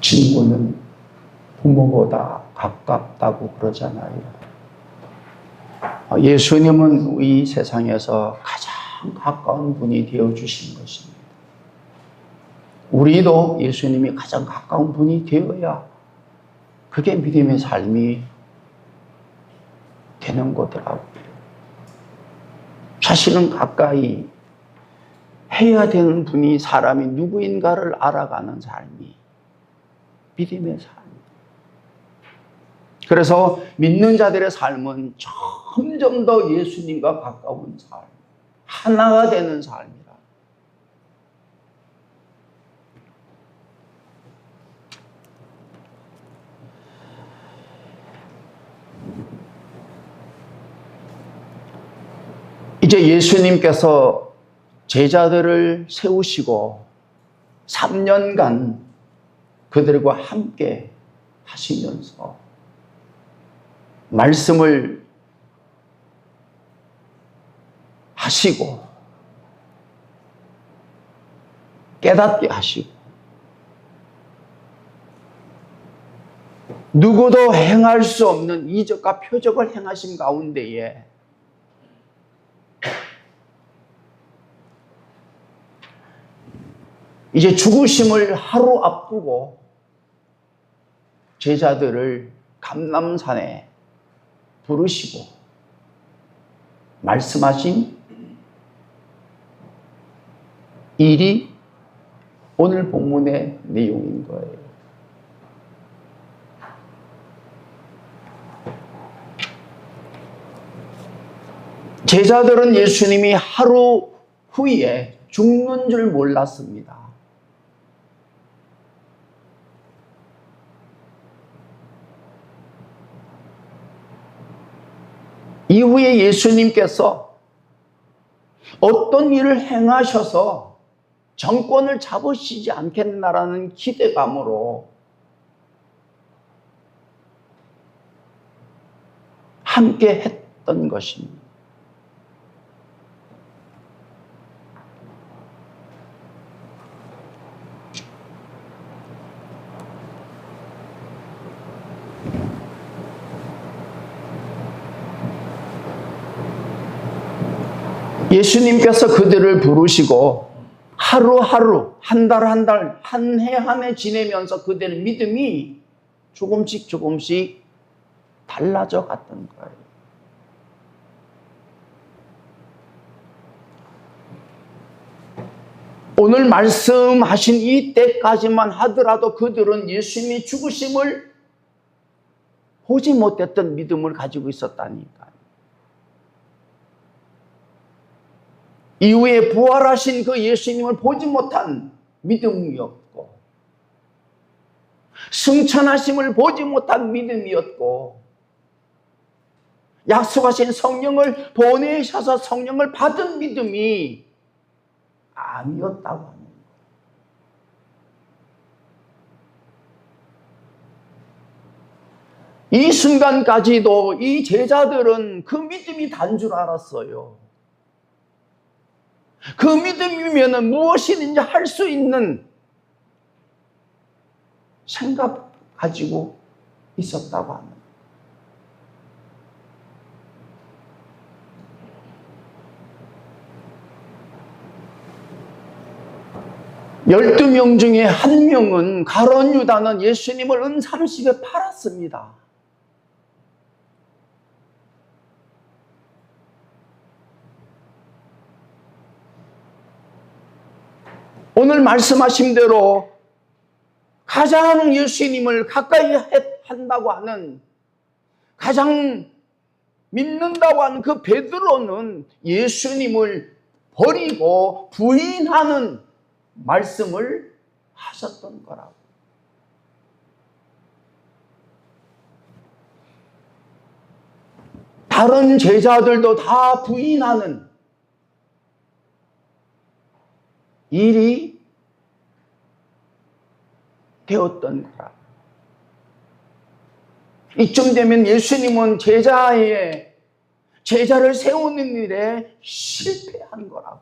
친구는 부모보다 가깝다고 그러잖아요. 예수님은 이 세상에서 가장 가까운 분이 되어주신 것입니다. 우리도 예수님이 가장 가까운 분이 되어야 그게 믿음의 삶이 되는 거더라고요. 자신은 가까이 해야 되는 분이 사람이 누구인가를 알아가는 삶이 믿음의 삶. 그래서 믿는 자들의 삶은 점점 더 예수님과 가까운 삶, 하나가 되는 삶이라. 이제 예수님께서 제자들을 세우시고 3년간 그들과 함께 하시면서 말씀을 하시고 깨닫게 하시고 누구도 행할 수 없는 이적과 표적을 행하신 가운데에 이제 죽으심을 하루 앞두고 제자들을 감람산에 부르시고 말씀하신 일이 오늘 본문의 내용인 거예요. 제자들은 예수님이 하루 후에 죽는 줄 몰랐습니다. 이후에 예수님께서 어떤 일을 행하셔서 정권을 잡으시지 않겠나라는 기대감으로 함께 했던 것입니다. 예수님께서 그들을 부르시고 하루하루, 한 달 한 달, 한 해 한 해 지내면서 그들의 믿음이 조금씩 달라져 갔던 거예요. 오늘 말씀하신 이때까지만 하더라도 그들은 예수님이 죽으심을 보지 못했던 믿음을 가지고 있었다니까요. 이후에 부활하신 그 예수님을 보지 못한 믿음이었고 승천하심을 보지 못한 믿음이었고 약속하신 성령을 보내셔서 성령을 받은 믿음이 아니었다고 하는 거예요. 이 순간까지도 이 제자들은 그 믿음이 단 줄 알았어요. 그 믿음이면 무엇이든지 할 수 있는 생각 가지고 있었다고 합니다. 열두 명 중에 한 명은 가룟 유다는 예수님을 은 30에 팔았습니다. 오늘 말씀하신 대로 가장 예수님을 가까이 한다고 하는, 가장 믿는다고 하는 그 베드로는 예수님을 버리고 부인하는 말씀을 하셨던 거라고. 다른 제자들도 다 부인하는 일이 되었던 거라. 이쯤 되면 예수님은 제자를 세우는 일에 실패한 거라고.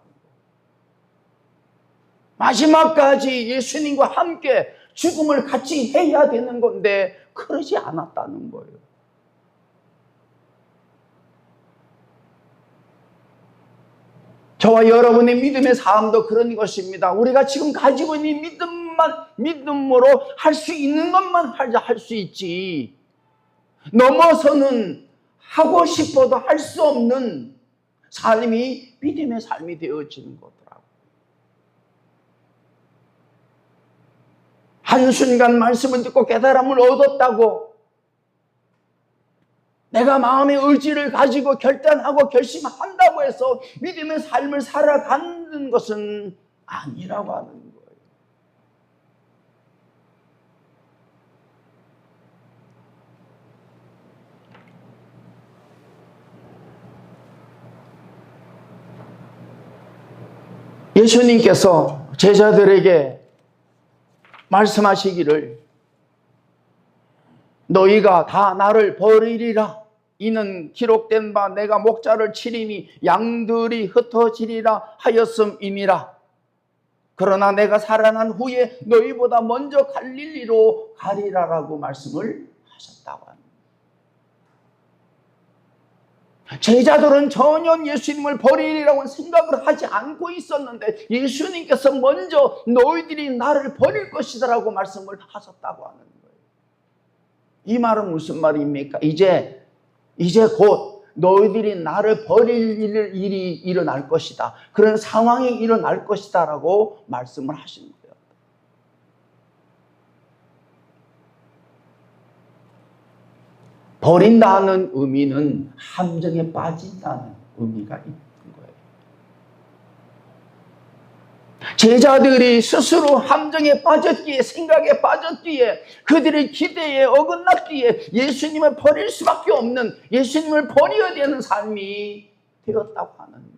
마지막까지 예수님과 함께 죽음을 같이 해야 되는 건데 그러지 않았다는 거예요. 저와 여러분의 믿음의 삶도 그런 것입니다. 우리가 지금 가지고 있는 믿음으로 할 수 있는 것만 할 수 있지, 넘어서는 하고 싶어도 할 수 없는 삶이 믿음의 삶이 되어지는 거더라고요. 한순간 말씀을 듣고 깨달음을 얻었다고 내가 마음의 의지를 가지고 결단하고 결심한다고 해서 믿음의 삶을 살아가는 것은 아니라고 하는 거예요. 예수님께서 제자들에게 말씀하시기를 너희가 다 나를 버리리라. 이는 기록된 바 내가 목자를 치리니 양들이 흩어지리라 하였음이니라. 그러나 내가 살아난 후에 너희보다 먼저 갈릴리로 가리라라고 말씀을 하셨다고 합니다. 제자들은 전혀 예수님을 버리리라고 생각을 하지 않고 있었는데 예수님께서 먼저 너희들이 나를 버릴 것이다라고 말씀을 하셨다고 하는 거예요. 이 말은 무슨 말입니까? 이제 곧 너희들이 나를 버릴 일이 일어날 것이다. 그런 상황이 일어날 것이다 라고 말씀을 하시는 거예요. 버린다는 의미는 함정에 빠진다는 의미가 있는 거예요. 제자들이 스스로 함정에 빠졌기에, 생각에 빠졌기에, 그들의 기대에 어긋났기에 예수님을 버릴 수밖에 없는, 예수님을 버려야 되는 삶이 되었다고 하는 거예요.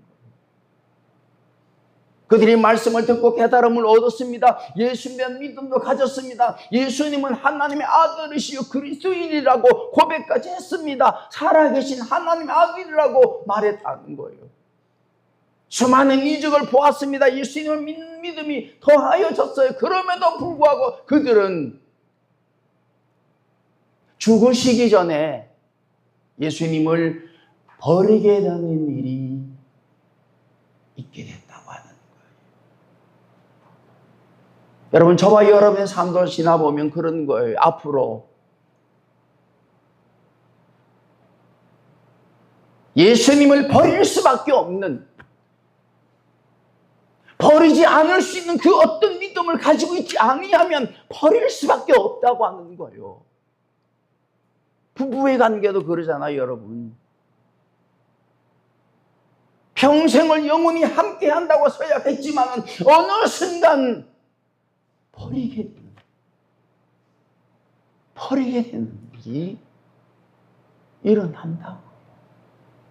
그들이 말씀을 듣고 깨달음을 얻었습니다. 예수님에 대한 믿음도 가졌습니다. 예수님은 하나님의 아들이시요 그리스도인이라고 고백까지 했습니다. 살아계신 하나님의 아들이라고 말했다는 거예요. 수많은 이적을 보았습니다. 예수님을 믿는 믿음이 더하여졌어요. 그럼에도 불구하고 그들은 죽으시기 전에 예수님을 버리게 되는 일이 있게 됐다고 하는 거예요. 여러분, 저와 여러분의 삶도 지나보면 그런 거예요. 앞으로 예수님을 버릴 수밖에 없는, 버리지 않을 수 있는 그 어떤 믿음을 가지고 있지 아니하면 버릴 수밖에 없다고 하는 거예요. 부부의 관계도 그러잖아요, 여러분. 평생을 영원히 함께 한다고 서약했지만 어느 순간 버리게 되는 일이 일어난다고.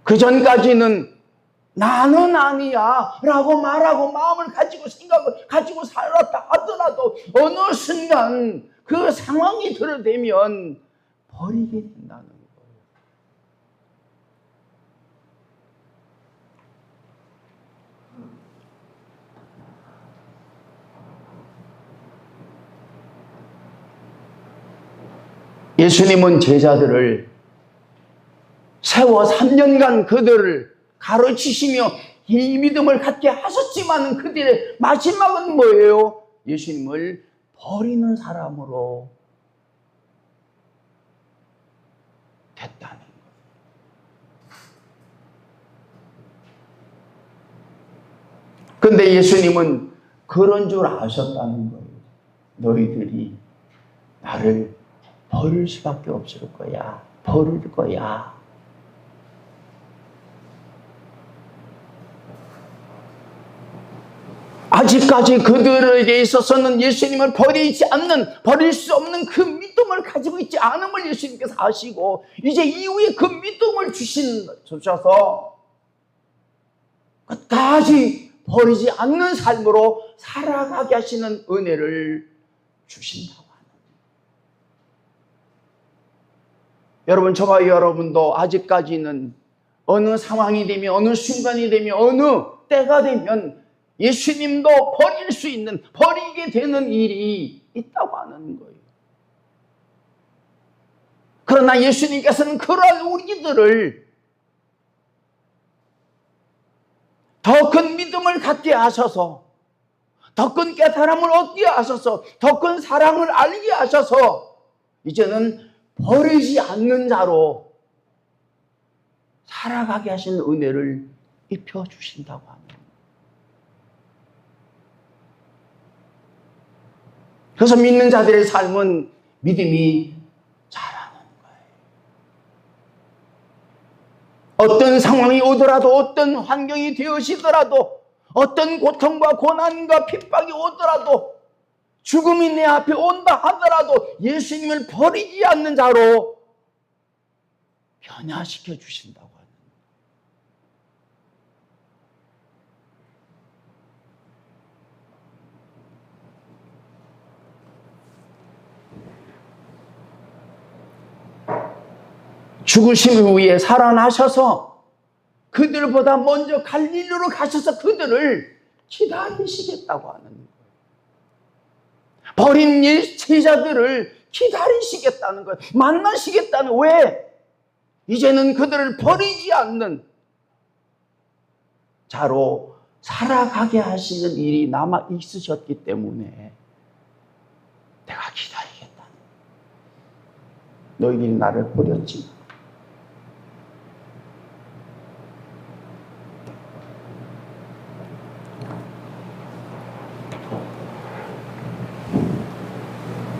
그 전까지는 나는 아니야 라고 말하고 마음을 가지고 생각을 가지고 살았다 하더라도 어느 순간 그 상황이 들어대면 버리게 된다는 거예요. 예수님은 제자들을 세워 3년간 그들을 가르치시며 이 믿음을 갖게 하셨지만 그들의 마지막은 뭐예요? 예수님을 버리는 사람으로 됐다는 거예요. 그런데 예수님은 그런 줄 아셨다는 거예요. 너희들이 나를 버릴 수밖에 없을 거야. 버릴 거야. 아직까지 그들에게 있어서는 예수님을 버릴 수 없는 그 믿음을 가지고 있지 않음을 예수님께서 아시고 이제 이후에 그 믿음을 주셔서 끝까지 버리지 않는 삶으로 살아가게 하시는 은혜를 주신다고 하는 거예요. 여러분, 저와 여러분도 아직까지는 어느 상황이 되면, 어느 순간이 되면, 어느 때가 되면 예수님도 버릴 수 있는, 버리게 되는 일이 있다고 하는 거예요. 그러나 예수님께서는 그러한 우리들을 더 큰 믿음을 갖게 하셔서, 더 큰 깨달음을 얻게 하셔서, 더 큰 사랑을 알게 하셔서 이제는 버리지 않는 자로 살아가게 하시는 은혜를 입혀주신다고 합니다. 그래서 믿는 자들의 삶은 믿음이 자라는 거예요. 어떤 상황이 오더라도, 어떤 환경이 되어지더라도, 어떤 고통과 고난과 핍박이 오더라도, 죽음이 내 앞에 온다 하더라도 예수님을 버리지 않는 자로 변화시켜 주신다고 합니다. 죽으심 후에 살아나셔서 그들보다 먼저 갈릴리로 가셔서 그들을 기다리시겠다고 하는 거예요. 버린 제자들을 기다리시겠다는 거예요. 만나시겠다는, 왜? 이제는 그들을 버리지 않는 자로 살아가게 하시는 일이 남아 있으셨기 때문에 내가 기다리겠다. 너희들이 나를 버렸지.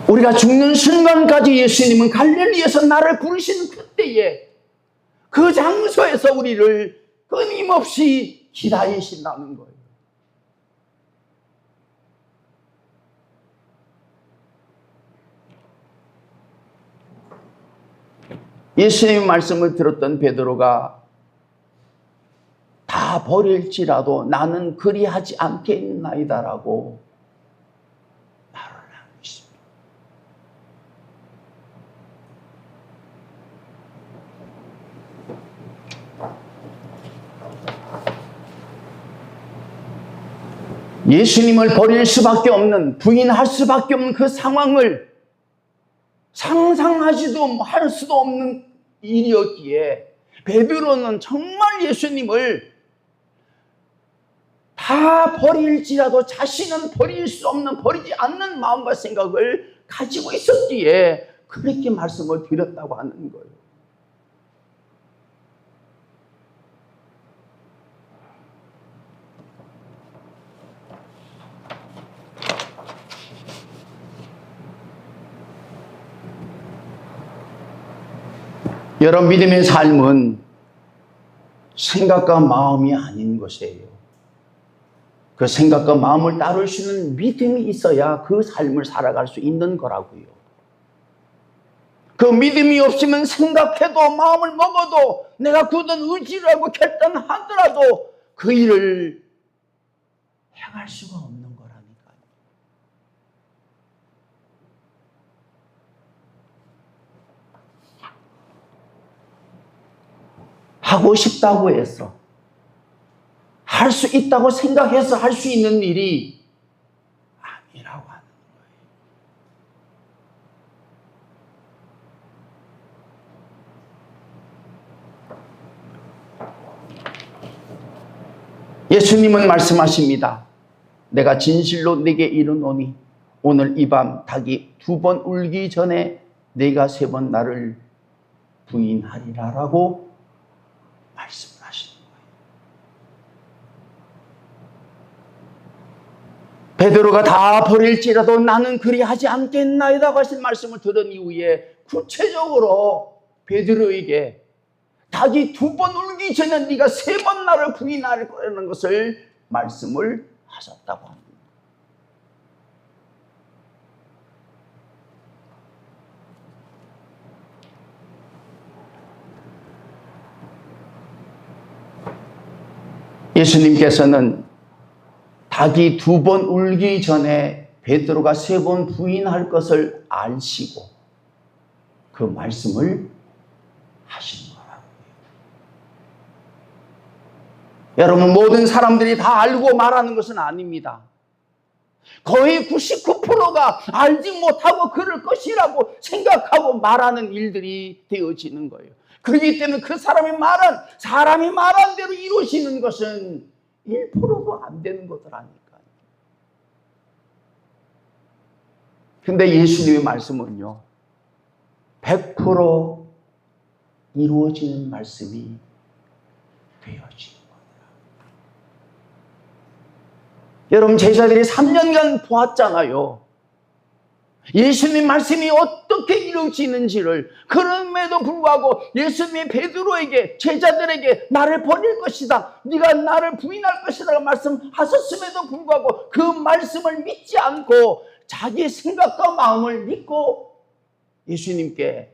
우리가 죽는 순간까지 예수님은 갈릴리에서 나를 부르시는 그때에 그 장소에서 우리를 끊임없이 기다리신다는 거예요. 예수님의 말씀을 들었던 베드로가 다 버릴지라도 나는 그리하지 않겠나이다라고 말을 하고 있습니다. 예수님을 버릴 수밖에 없는, 부인할 수밖에 없는 그 상황을 상상하지도 할 수도 없는 일이었기에 베드로는 정말 예수님을 다 버릴지라도 자신은 버릴 수 없는, 버리지 않는 마음과 생각을 가지고 있었기에 그렇게 말씀을 드렸다고 하는 거예요. 여러분, 믿음의 삶은 생각과 마음이 아닌 것이에요. 그 생각과 마음을 따를 수 있는 믿음이 있어야 그 삶을 살아갈 수 있는 거라고요. 그 믿음이 없으면 생각해도 마음을 먹어도 내가 굳은 의지를 하고 결단하더라도 그 일을 행할 수가 없는 거라니까요. 하고 싶다고 해서, 할 수 있다고 생각해서 할 수 있는 일이 아니라고 하는 거예요. 예수님은 말씀하십니다. 내가 진실로 네게 이르노니 오늘 이 밤 닭이 2번 울기 전에 네가 3번 나를 부인하리라라고 말씀을 하시는 거예요. 베드로가 다 버릴지라도 나는 그리하지 않겠나이다고 하신 말씀을 들은 이후에 구체적으로 베드로에게 닭이 2번 울기 전에 네가 3번 나를 부인할 거라는 것을 말씀을 하셨다고 합니다. 예수님께서는 닭이 2번 울기 전에 베드로가 3번 부인할 것을 아시고 그 말씀을 하신 거라고요. 여러분, 모든 사람들이 다 알고 말하는 것은 아닙니다. 거의 99%가 알지 못하고 그럴 것이라고 생각하고 말하는 일들이 되어지는 거예요. 그렇기 때문에 그 사람이 말한 대로 이루어지는 것은 1%도 안 되는 것들아니까요. 근데 예수님의 말씀은요, 100% 이루어지는 말씀이 되어지는 거예요. 여러분, 제자들이 3년간 보았잖아요. 예수님 말씀이 어떻게 이루어지는지를. 그럼에도 불구하고 예수님이 베드로에게, 제자들에게 나를 버릴 것이다, 네가 나를 부인할 것이다 말씀하셨음에도 불구하고 그 말씀을 믿지 않고 자기의 생각과 마음을 믿고 예수님께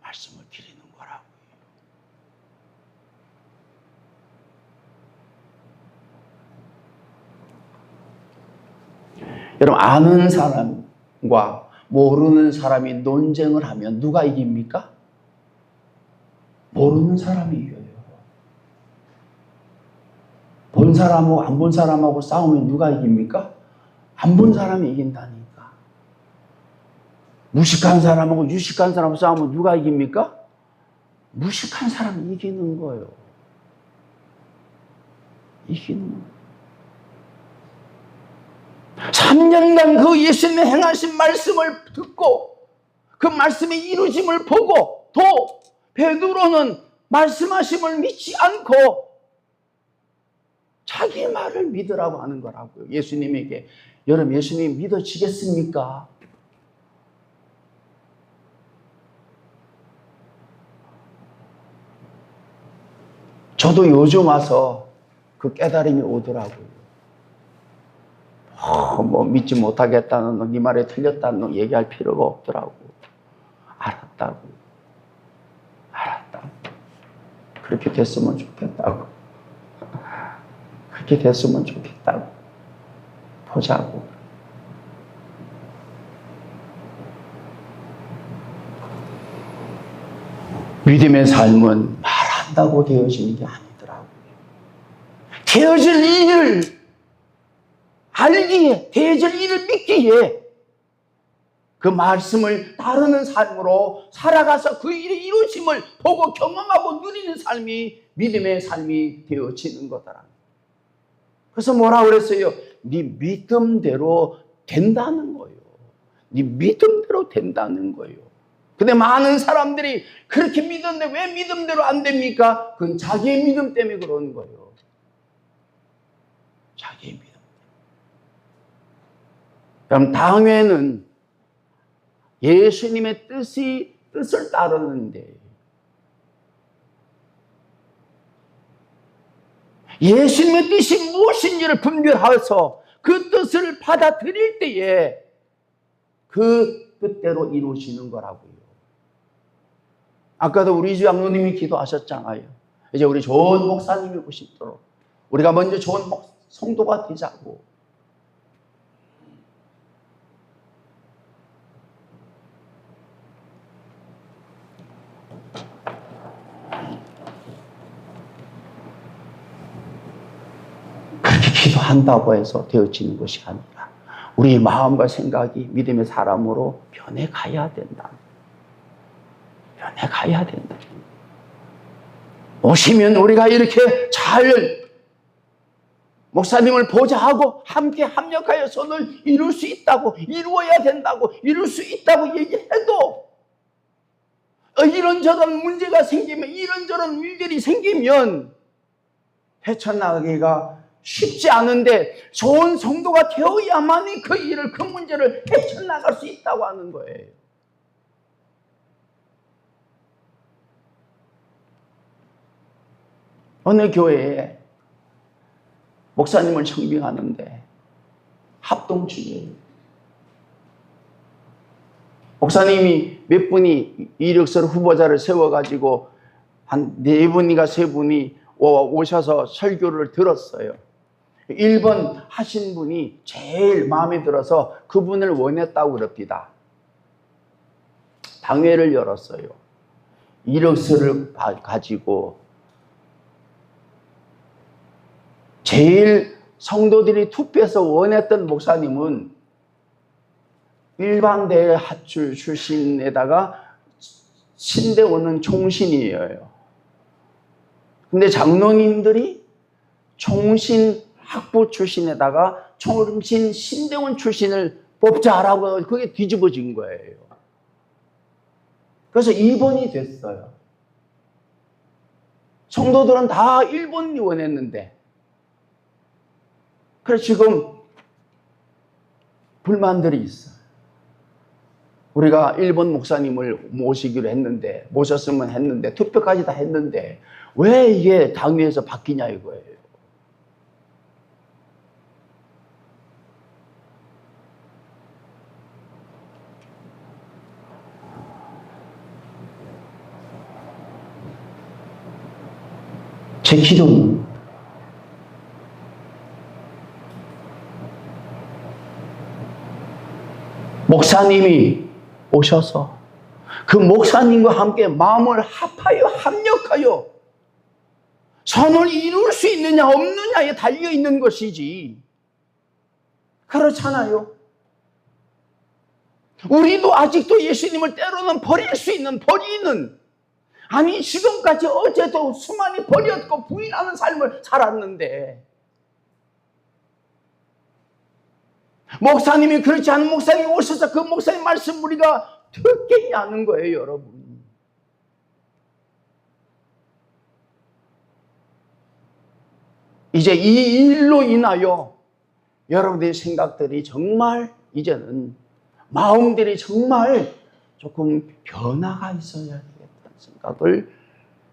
말씀을 드리는 거라고요. 여러분, 아는 사람과 모르는 사람이 논쟁을 하면 누가 이깁니까? 모르는 사람이 이겨요. 본 사람하고 안 본 사람하고 싸우면 누가 이깁니까? 안 본 사람이 이긴다니까. 무식한 사람하고 유식한 사람하고 싸우면 누가 이깁니까? 무식한 사람이 이기는 거예요. 이기는 거예요. 3년간 그 예수님의 행하신 말씀을 듣고 그 말씀의 이루어짐을 보고 또 베드로는 말씀하심을 믿지 않고 자기 말을 믿으라고 하는 거라고요. 예수님에게. 여러분, 예수님 믿어지겠습니까? 저도 요즘 와서 그 깨달음이 오더라고요. 뭐 믿지 못하겠다는 너, 네 말에 틀렸다는 너 얘기할 필요가 없더라고. 알았다고. 그렇게 됐으면 좋겠다고. 그렇게 됐으면 좋겠다고. 보자고. 믿음의 삶은 말한다고 되어지는 게 아니더라고요. 되어질 일을 알기에, 되어질 일을 믿기에 그 말씀을 따르는 삶으로 살아가서 그 일의 이루어짐을 보고 경험하고 누리는 삶이 믿음의 삶이 되어지는 거더라. 그래서 뭐라고 그랬어요? 네 믿음대로 된다는 거예요. 네 믿음대로 된다는 거예요. 근데 많은 사람들이 그렇게 믿었는데 왜 믿음대로 안 됩니까? 그건 자기의 믿음 때문에 그러는 거예요. 자기의 믿음. 그럼 다음에는 예수님의 뜻을 따르는데 예수님의 뜻이 무엇인지를 분별해서 그 뜻을 받아들일 때에 그 뜻대로 이루어지는 거라고요. 아까도 우리 장로님이 기도하셨잖아요. 이제 우리 좋은 목사님이 오고 싶도록 우리가 먼저 좋은 성도가 되자고. 그렇게 기도한다고 해서 되어지는 것이 아니라 우리 마음과 생각이 믿음의 사람으로 변해가야 된다. 변해가야 된다. 오시면 우리가 이렇게 잘 목사님을 보좌하고 함께 합력하여 손을 이룰 수 있다고, 이루어야 된다고, 이룰 수 있다고 얘기해도 이런저런 문제가 생기면, 이런저런 일들이 생기면 헤쳐나가기가 쉽지 않은데 좋은 성도가 되어야만이 그 일을, 그 문제를 헤쳐나갈 수 있다고 하는 거예요. 어느 교회에 목사님을 청빙하는데 합동주의예요. 목사님이 몇 분이 이력서 후보자를 세워가지고 한 4분인가 3분이 오셔서 설교를 들었어요. 1번 하신 분이 제일 마음에 들어서 그분을 원했다고 그럽니다. 당회를 열었어요. 이력서를 가지고 제일 성도들이 투표해서 원했던 목사님은 일반대 하출 출신에다가 신대원은 총신이에요. 근데 장로님들이 총신 학부 출신에다가 총신 신대원 출신을 뽑자라고 그게 뒤집어진 거예요. 그래서 2번이 됐어요. 성도들은 다 1번이 원했는데, 그래서 지금 불만들이 있어요. 우리가 1번 목사님을 모시기로 했는데, 모셨으면 했는데, 투표까지 다 했는데, 왜 이게 당회에서 바뀌냐 이거예요. 제 기도는 목사님이 오셔서 그 목사님과 함께 마음을 합하여 합력하여 선을 이룰 수 있느냐 없느냐에 달려있는 것이지, 그렇잖아요. 우리도 아직도 예수님을 때로는 버릴 수 있는, 버리는, 아니 지금까지 어제도 수많이 버렸고 부인하는 삶을 살았는데, 목사님이 그렇지 않은 목사님이 오셔서 그 목사님 말씀 우리가 듣겠냐는 거예요, 여러분. 이제 이 일로 인하여 여러분들의 생각들이 정말 이제는 마음들이 정말 조금 변화가 있어야 되겠다는 생각을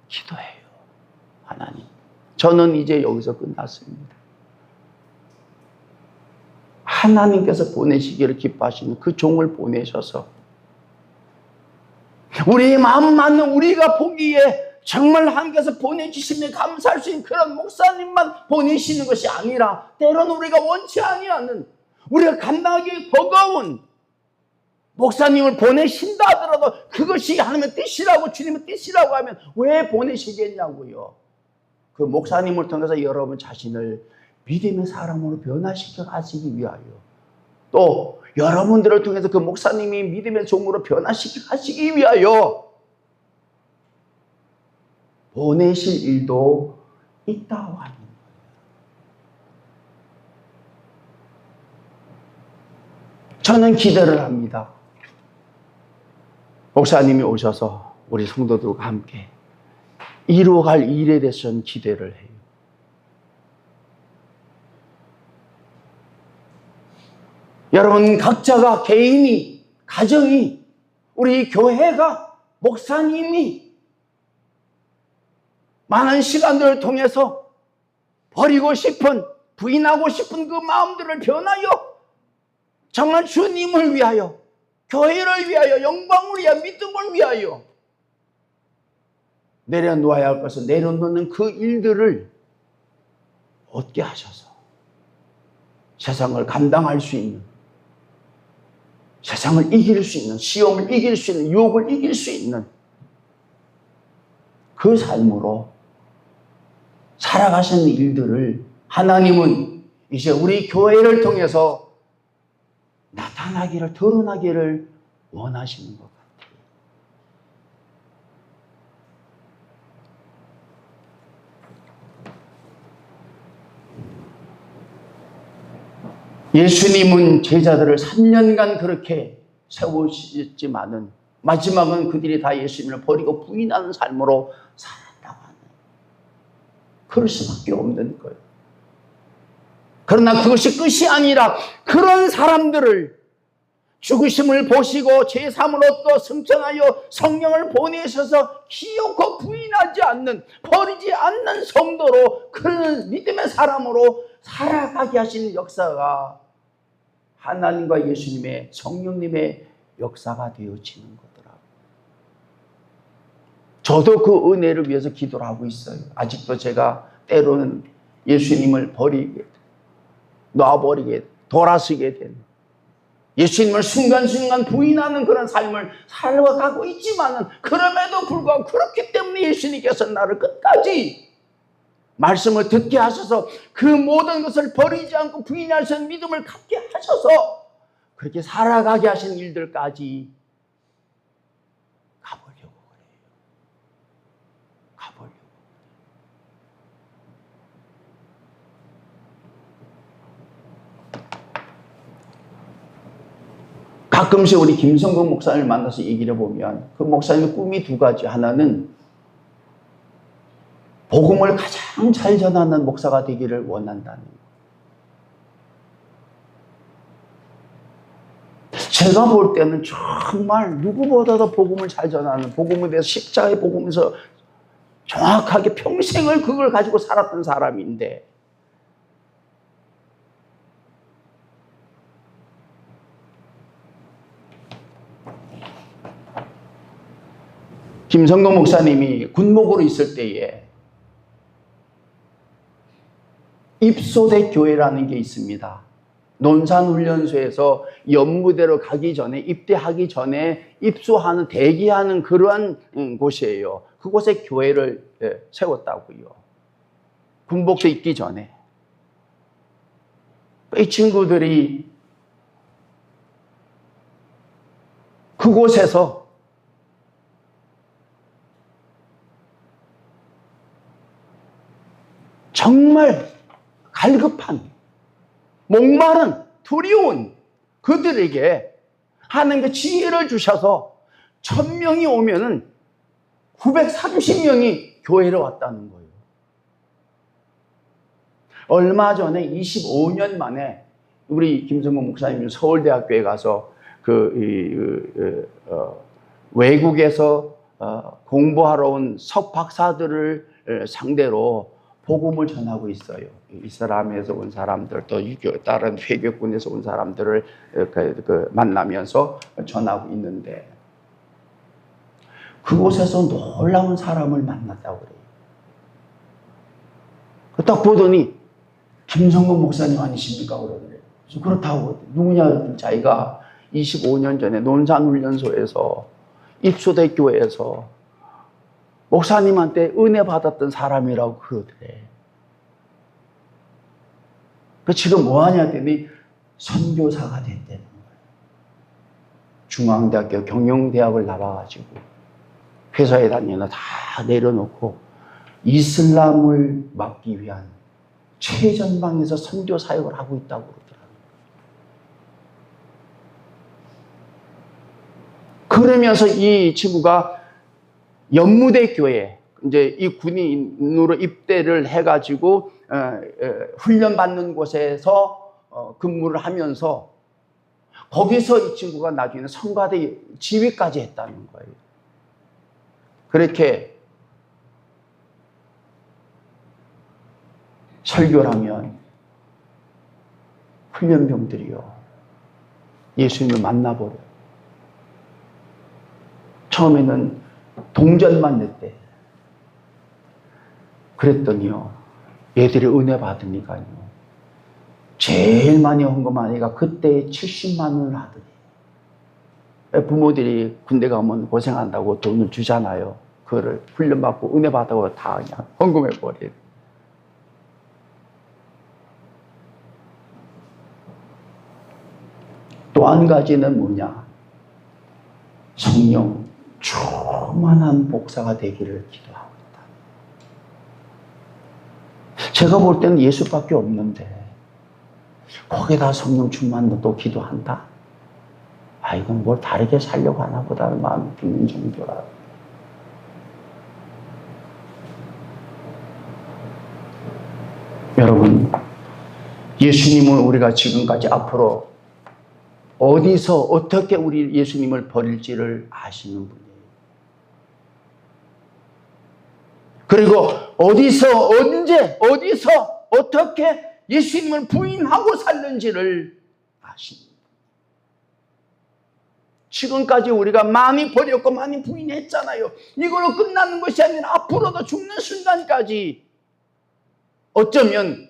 기도해요. 하나님, 저는 이제 여기서 끝났습니다. 하나님께서 보내시기를 기뻐하시는 그 종을 보내셔서 우리의 마음 맞는, 우리가 보기에 정말 하나님께서 보내주시면 감사할 수 있는 그런 목사님만 보내시는 것이 아니라, 때로는 우리가 원치 아니하는, 우리가 감당하기 버거운 목사님을 보내신다 하더라도 그것이 하나님의 뜻이라고, 주님의 뜻이라고 하면 왜 보내시겠냐고요. 그 목사님을 통해서 여러분 자신을 믿음의 사람으로 변화시켜 가시기 위하여, 또 여러분들을 통해서 그 목사님이 믿음의 종으로 변화시켜 가시기 위하여 보내실 일도 있다고 하는 거예요. 저는 기대를 합니다. 목사님이 오셔서 우리 성도들과 함께 이루어갈 일에 대해서 저는 기대를 해요. 여러분 각자가, 개인이, 가정이, 우리 교회가, 목사님이 많은 시간들을 통해서 버리고 싶은, 부인하고 싶은 그 마음들을 변하여 정말 주님을 위하여, 교회를 위하여, 영광을 위하여, 믿음을 위하여 내려놓아야 할 것을 내려놓는 그 일들을 얻게 하셔서 세상을 감당할 수 있는, 세상을 이길 수 있는, 시험을 이길 수 있는, 유혹을 이길 수 있는 그 삶으로 살아가시는 일들을 하나님은 이제 우리 교회를 통해서 나타나기를, 드러나기를 원하시는 것 같아요. 예수님은 제자들을 3년간 그렇게 세우셨지만은 마지막은 그들이 다 예수님을 버리고 부인하는 삶으로 살았다고 하는, 그럴 수밖에 없는 거예요. 그러나 그것이 끝이 아니라 그런 사람들을 죽으심을 보시고 제3을 얻고 승천하여 성령을 보내셔서 기어코 부인하지 않는, 버리지 않는 성도로, 그런 믿음의 사람으로 살아가게 하시는 역사가 하나님과 예수님의, 성령님의 역사가 되어지는 거더라고요. 저도 그 은혜를 위해서 기도를 하고 있어요. 아직도 제가 때로는 예수님을 버리게, 놔버리게, 돌아서게 되는, 예수님을 순간순간 부인하는 그런 삶을 살아가고 있지만은, 그럼에도 불구하고 그렇기 때문에 예수님께서 나를 끝까지 말씀을 듣게 하셔서 그 모든 것을 버리지 않고 부인할 수 있는 믿음을 갖게 하셔서 그렇게 살아가게 하신 일들까지 가보려고 그래요. 가보려고. 가끔씩 우리 김성근 목사님을 만나서 얘기를 해보면 그 목사님의 꿈이 두 가지. 하나는 복음을 가장 잘 전하는 목사가 되기를 원한다는 거예요. 제가 볼 때는 정말 누구보다도 복음을 잘 전하는, 복음에 대해서 십자가의 복음에서 정확하게 평생을 그걸 가지고 살았던 사람인데 김성동 목사님이 군목으로 있을 때에 입소대 교회라는 게 있습니다. 논산훈련소에서 연무대로 가기 전에, 입대하기 전에 입소하는, 대기하는 그러한 곳이에요. 그곳에 교회를 세웠다고요. 군복대 입기 전에. 이 친구들이 그곳에서 정말 갈급한, 목마른, 두려운 그들에게 하나님께 지혜를 주셔서 1000명이 오면은 930명이 교회로 왔다는 거예요. 얼마 전에 25년 만에 우리 김성근 목사님이 서울대학교에 가서 외국에서 공부하러 온 석박사들을 상대로 복음을 전하고 있어요. 이슬람에서 온 사람들, 또 다른 회교권에서 온 사람들을 만나면서 전하고 있는데 그곳에서 놀라운 사람을 만났다고 그래요. 딱 보더니 김성근 목사님 아니십니까? 그러더래요. 그래서 그렇다고. 누구냐? 자기가 25년 전에 논산훈련소에서 입소대 교회에서 목사님한테 은혜 받았던 사람이라고 그러더래. 지금 뭐 하냐 했더니 선교사가 됐다는 거예요. 중앙대학교 경영대학을 나와가지고 회사에 다니는 다 내려놓고 이슬람을 막기 위한 최전방에서 선교 사역을 하고 있다고 그러더라고요. 그러면서 이 친구가 연무대 교회, 이제 이 군인으로 입대를 해가지고 훈련받는 곳에서 근무를 하면서 거기서 이 친구가 나중에는 성가대 지휘까지 했다는 거예요. 그렇게 설교를 하면 훈련병들이요, 예수님을 만나보려. 처음에는 동전만 냈대. 그랬더니요, 얘들이 은혜 받으니까요, 제일 많이 헌금한 애가 그때 70만 원을 하더래. 부모들이 군대 가면 고생한다고 돈을 주잖아요. 그거를 훈련받고 은혜 받다고 다 그냥 헌금해버려요. 또 한 가지는 뭐냐? 성령 충만한 목사가 되기를 기도하고 있다. 제가 볼 때는 예수밖에 없는데 거기다 성령 충만도 또 기도한다? 아, 이건 뭘 다르게 살려고 하나 보다는 마음이 드는 정도라. 여러분, 예수님은 우리가 지금까지 앞으로 어디서 어떻게 우리 예수님을 버릴지를 아시는 분이에요. 그리고 어디서 언제 어디서 어떻게 예수님을 부인하고 살는지를 아십니다. 지금까지 우리가 많이 버렸고 많이 부인했잖아요. 이걸로 끝나는 것이 아니라 앞으로도 죽는 순간까지 어쩌면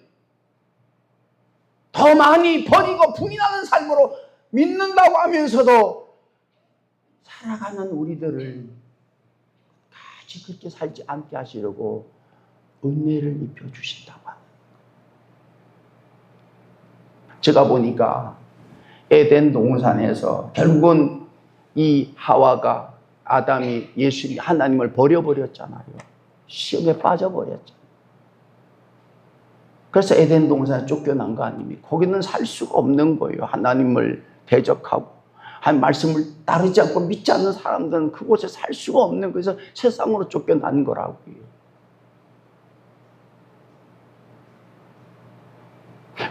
더 많이 버리고 부인하는 삶으로 믿는다고 하면서도 살아가는 우리들을 같이 그렇게 살지 않게 하시려고 은혜를 입혀주신다고 하는. 제가 보니까 에덴 동산에서 결국은 이 하와가 아담이 예수님 하나님을 버려버렸잖아요. 시험에 빠져버렸잖아요. 그래서 에덴 동산에 쫓겨난 거 아닙니까? 거기는 살 수가 없는 거예요. 하나님을 대적하고 한 말씀을 따르지 않고 믿지 않는 사람들은 그곳에 살 수가 없는, 그래서 세상으로 쫓겨난 거라고요.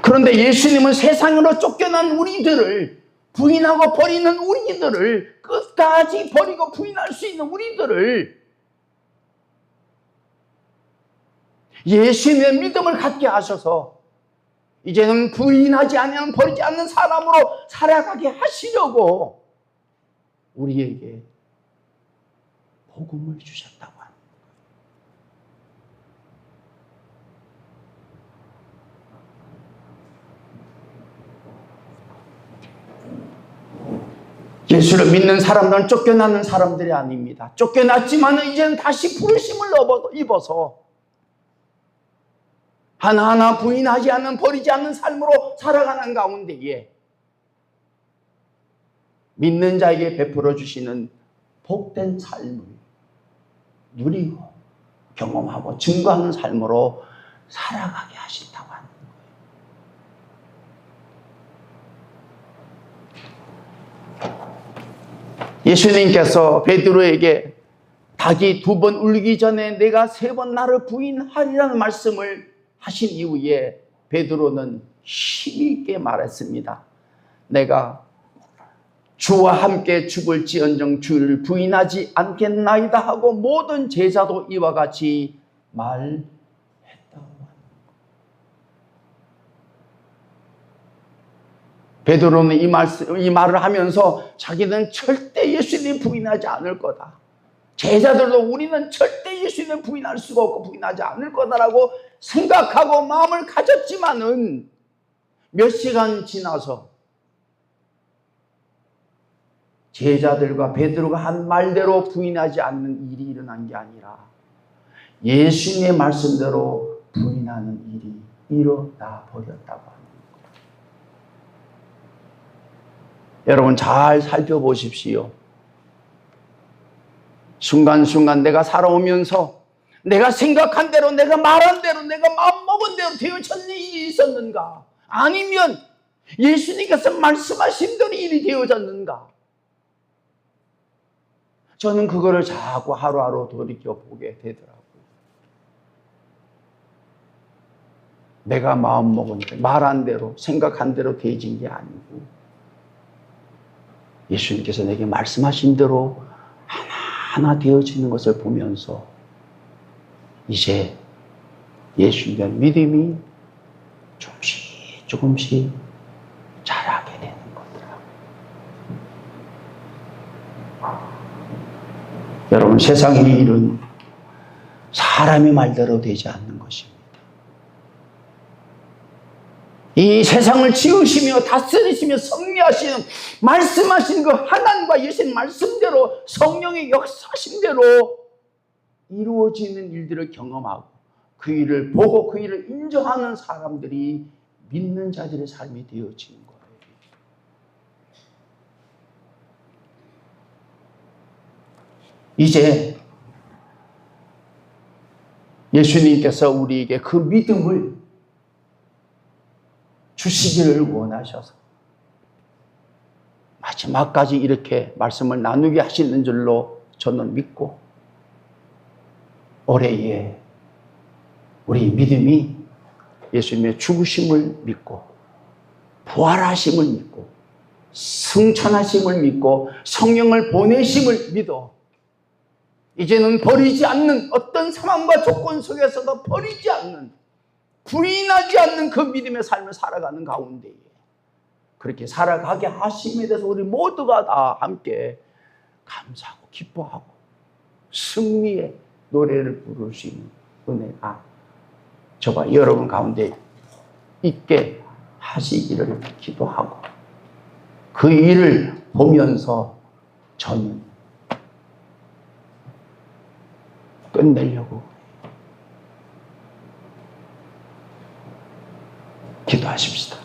그런데 예수님은 세상으로 쫓겨난 우리들을, 부인하고 버리는 우리들을, 끝까지 버리고 부인할 수 있는 우리들을 예수님의 믿음을 갖게 하셔서 이제는 부인하지 않으면 버리지 않는 사람으로 살아가게 하시려고 우리에게 복음을 주셨다고 합니다. 예수를 믿는 사람들은 쫓겨나는 사람들이 아닙니다. 쫓겨났지만 이제는 다시 부르심을 입어서 하나하나 부인하지 않는, 버리지 않는 삶으로 살아가는 가운데에 믿는 자에게 베풀어 주시는 복된 삶을 누리고 경험하고 증거하는 삶으로 살아가게 하신다고 하는 거예요. 예수님께서 베드로에게 닭이 2번 울기 전에 내가 3번 나를 부인하리라는 말씀을 하신 이후에 베드로는 힘있게 말했습니다. 내가 주와 함께 죽을지언정 주를 부인하지 않겠나이다 하고 모든 제자도 이와 같이 말했다고 합니다. 베드로는 이 말을 하면서 자기는 절대 예수님 부인하지 않을 거다. 제자들도 우리는 절대 예수님을 부인할 수가 없고 부인하지 않을 거다라고 생각하고 마음을 가졌지만은 몇 시간 지나서 제자들과 베드로가 한 말대로 부인하지 않는 일이 일어난 게 아니라 예수님의 말씀대로 부인하는 일이 일어나 버렸다고 합니다. 여러분 잘 살펴보십시오. 순간순간 내가 살아오면서 내가 생각한 대로, 내가 말한 대로, 내가 마음먹은 대로 되어졌는 일이 있었는가? 아니면 예수님께서 말씀하신 대로 일이 되어졌는가? 저는 그거를 자꾸 하루하루 돌이켜보게 되더라고요. 내가 마음먹은 대로, 말한 대로, 생각한 대로 되어진 게 아니고 예수님께서 내게 말씀하신 대로 하나 되어지는 것을 보면서 이제 예수님의 믿음이 조금씩 자라게 되는 거더라고요. 여러분 세상의 일은 사람의 말대로 되지 않는 것입니다. 이 세상을 지으시며 다스리시며 섭리하시는 말씀하신 그 하나님과 예수님 말씀대로 성령의 역사심대로 이루어지는 일들을 경험하고 그 일을 보고 그 일을 인정하는 사람들이 믿는 자들의 삶이 되어지는 거예요. 이제 예수님께서 우리에게 그 믿음을 주시기를 원하셔서 마지막까지 이렇게 말씀을 나누게 하시는 줄로 저는 믿고 올해에 우리 믿음이 예수님의 죽으심을 믿고 부활하심을 믿고 승천하심을 믿고 성령을 보내심을 믿어 이제는 버리지 않는, 어떤 상황과 조건 속에서도 버리지 않는, 부인하지 않는 그 믿음의 삶을 살아가는 가운데에 그렇게 살아가게 하심에 대해서 우리 모두가 다 함께 감사하고 기뻐하고 승리의 노래를 부를 수 있는 은혜가 저와 여러분 가운데 있게 하시기를 기도하고 그 일을 보면서 저는 끝내려고 기도하십시다.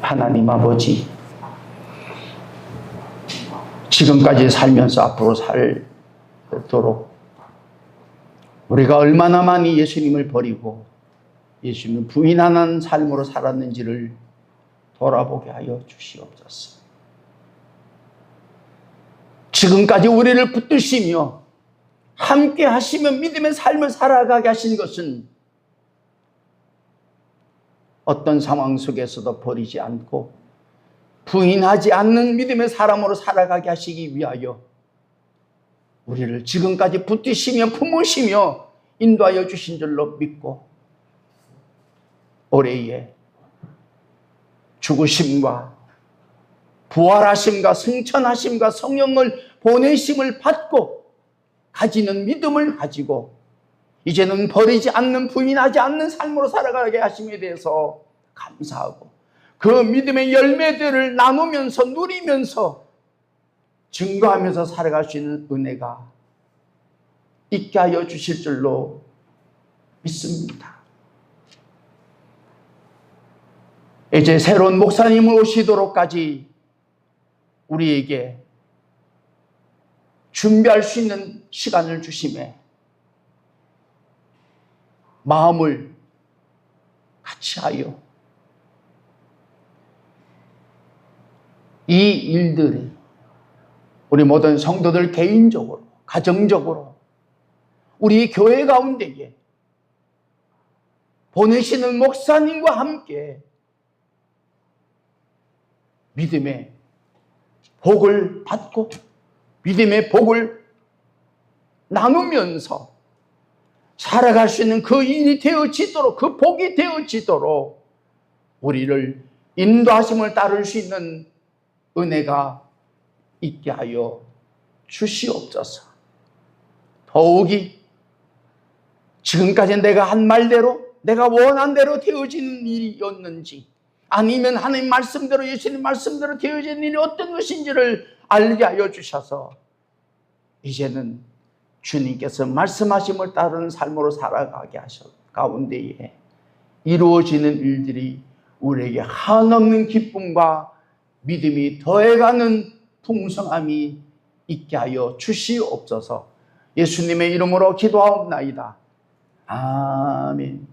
하나님 아버지, 지금까지 살면서 앞으로 살도록 우리가 얼마나 많이 예수님을 버리고 예수님을 부인하는 삶으로 살았는지를 돌아보게 하여 주시옵소서. 지금까지 우리를 붙드시며 함께 하시며 믿음의 삶을 살아가게 하신 것은 어떤 상황 속에서도 버리지 않고 부인하지 않는 믿음의 사람으로 살아가게 하시기 위하여 우리를 지금까지 붙드시며 품으시며 인도하여 주신 줄로 믿고 올해에 죽으심과 부활하심과 승천하심과 성령을 보내심을 받고 가지는 믿음을 가지고 이제는 버리지 않는 부인하지 않는 삶으로 살아가게 하심에 대해서 감사하고 그 믿음의 열매들을 나누면서 누리면서 증거하면서 살아갈 수 있는 은혜가 있게 하여 주실 줄로 믿습니다. 이제 새로운 목사님을 오시도록까지 우리에게 준비할 수 있는 시간을 주심에 마음을 같이 하여 이 일들이 우리 모든 성도들 개인적으로 가정적으로 우리 교회 가운데에 보내시는 목사님과 함께 믿음의 복을 받고 믿음의 복을 나누면서 살아갈 수 있는 그 일이 되어지도록 그 복이 되어지도록 우리를 인도하심을 따를 수 있는 은혜가 있게 하여 주시옵소서. 더욱이 지금까지 내가 한 말대로 내가 원한 대로 되어지는 일이었는지 아니면 하나님 말씀대로 예수님 말씀대로 되어지는 일이 어떤 것인지를 알게 하여 주셔서 이제는 주님께서 말씀하심을 따르는 삶으로 살아가게 하셔 가운데에 이루어지는 일들이 우리에게 한없는 기쁨과 믿음이 더해가는 풍성함이 있게 하여 주시옵소서. 예수님의 이름으로 기도하옵나이다. 아멘.